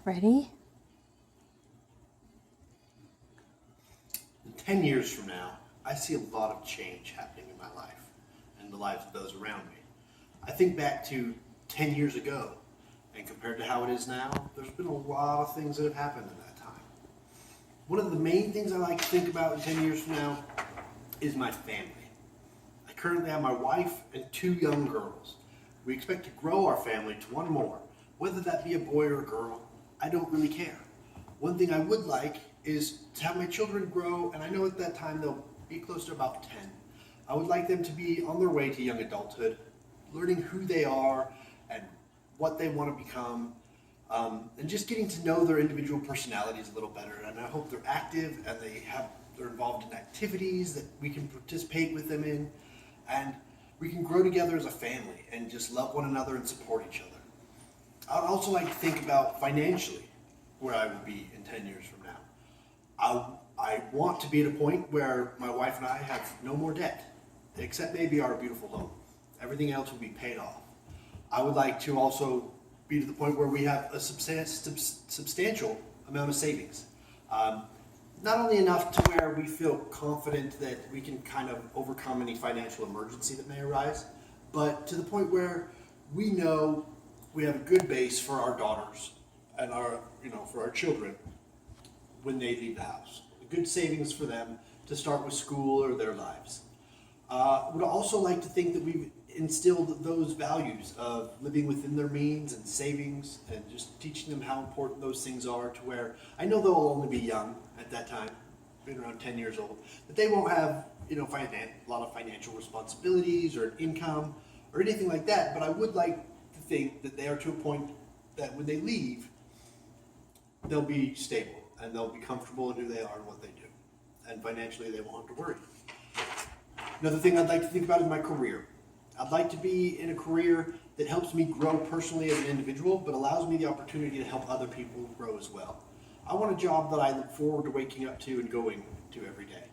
Ready? 10 years from now, I see a lot of change happening in my life and the lives of those around me. I think back to 10 years ago, and compared to how it is now, there's been a lot of things that have happened in that time. One of the main things I like to think about in 10 years from now is my family. I currently have my wife and 2 young girls. We expect to grow our family to 1 more. Whether that be a boy or a girl, I don't really care. One thing I would like is to have my children grow, and I know at that time they'll be close to about 10. I would like them to be on their way to young adulthood, learning who they are and what they want to become, and just getting to know their individual personalities a little better. And I hope they're active and they're involved in activities that we can participate with them in, and we can grow together as a family and just love one another and support each other. I'd also like to think about financially where I will be in 10 years from now. I want to be at a point where my wife and I have no more debt, except maybe our beautiful home. Everything else will be paid off. I would like to also be to the point where we have a substantial amount of savings. Not only enough to where we feel confident that we can kind of overcome any financial emergency that may arise, but to the point where we know we have a good base for our daughters and for our children when they leave the house. Good savings for them to start with school or their lives. Would also like to think that we've instilled those values of living within their means and savings and just teaching them how important those things are, to where I know they'll only be young at that time, being around 10 years old, that they won't have a lot of financial responsibilities or income or anything like that, but I would like to think that they are to a point that when they leave, they'll be stable and they'll be comfortable in who they are and what they do, and financially they won't have to worry. Another thing I'd like to think about is my career. I'd like to be in a career that helps me grow personally as an individual, but allows me the opportunity to help other people grow as well. I want a job that I look forward to waking up to and going to every day.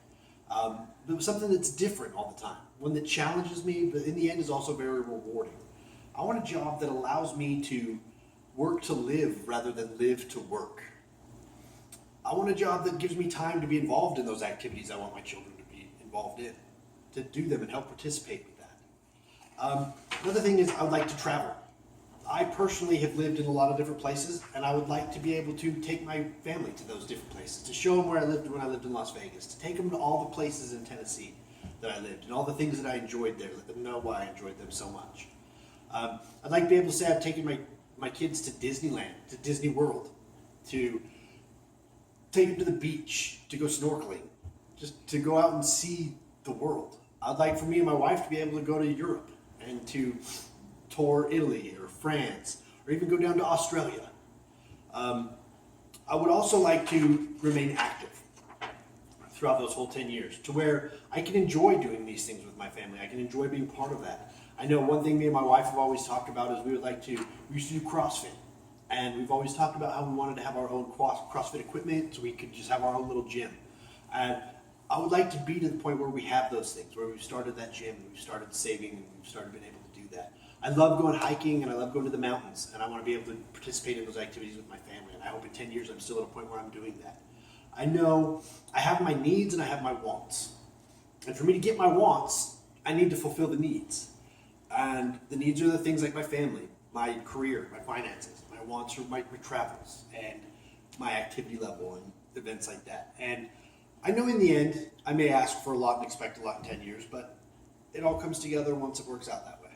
But something that's different all the time, one that challenges me, but in the end is also very rewarding. I want a job that allows me to work to live rather than live to work. I want a job that gives me time to be involved in those activities I want my children to be involved in, to do them and help participate with that. Another thing is I would like to travel. I personally have lived in a lot of different places, and I would like to be able to take my family to those different places, to show them where I lived when I lived in Las Vegas, to take them to all the places in Tennessee that I lived and all the things that I enjoyed there, let them know why I enjoyed them so much. I'd like to be able to say I've taken my kids to Disneyland, to Disney World, to take them to the beach, to go snorkeling, just to go out and see the world. I'd like for me and my wife to be able to go to Europe and to tour Italy or France, or even go down to Australia. I would also like to remain active throughout those whole 10 years, to where I can enjoy doing these things with my family. I can enjoy being part of that. I know one thing me and my wife have always talked about is we used to do CrossFit. And we've always talked about how we wanted to have our own CrossFit equipment so we could just have our own little gym. And I would like to be to the point where we have those things, where we've started that gym, we've started saving, and we've started being able to do that. I love going hiking and I love going to the mountains, and I want to be able to participate in those activities with my family. And I hope in 10 years I'm still at a point where I'm doing that. I know I have my needs and I have my wants. And for me to get my wants, I need to fulfill the needs. And the needs are the things like my family, my career, my finances. My wants are my travels and my activity level and events like that. And I know in the end, I may ask for a lot and expect a lot in 10 years, but it all comes together once it works out that way.